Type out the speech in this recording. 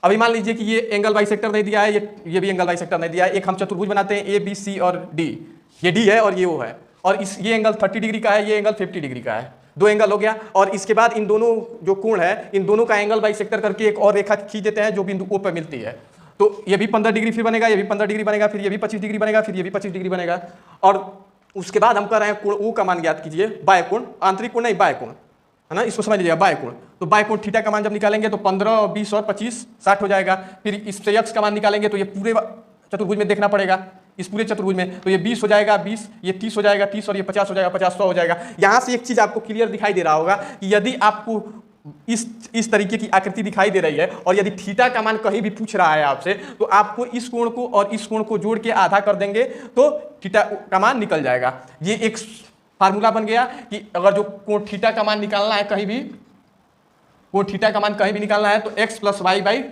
अभी मान लीजिए कि ये एंगल बाइसेक्टर नहीं दिया है, ये भी एंगल बाइसेक्टर नहीं दिया है। एक हम चतुर्भुज बनाते हैं ए बी सी और डी, ये डी है और ये ओ है, और ये एंगल 30 डिग्री का है, ये एंगल 50 डिग्री का है, दो एंगल हो गया। और इसके बाद इन दोनों जो कोण है, इन दोनों का एंगल बाइसेक्टर करके एक और रेखा खींच देते हैं जो बिंदु ओ पर मिलती है। तो ये भी 15 डिग्री फिर बनेगा, ये भी 15 डिग्री बनेगा, फिर ये भी 25 डिग्री बनेगा, फिर ये भी 25 डिग्री बनेगा। और उसके बाद हम कर रहे हैं कोण ओ का मान ज्ञात कीजिए, बाह्य कोण, आंतरिक कोण नहीं बाह्य कोण, है ना, इसको समझ लीजिएगा बाह्य कोण। तो बाह्य कोण थीटा का मान जब निकालेंगे तो 15, 20 और 25 60 हो जाएगा। फिर इससे x का मान निकालेंगे तो ये पूरे चतुर्भुज में देखना पड़ेगा, इस पूरे चतुर्भुज में तो ये 20 हो जाएगा, 20 ये 30 हो जाएगा, 30 और ये 50 हो जाएगा, 50 100 हो जाएगा। यहाँ से एक चीज आपको क्लियर दिखाई दे रहा होगा कि यदि आपको इस तरीके की आकृति दिखाई दे रही है और यदि थीटा का मान कहीं भी पूछ रहा है आपसे, तो आपको इस कोण को और इस कोण को जोड़ के आधा कर देंगे तो थीटा का मान निकल जाएगा। ये एक फार्मूला बन गया कि अगर जो कोण थीटा का मान निकालना है कहीं भी, कोण थीटा का मान कहीं भी निकालना है तो x + y/2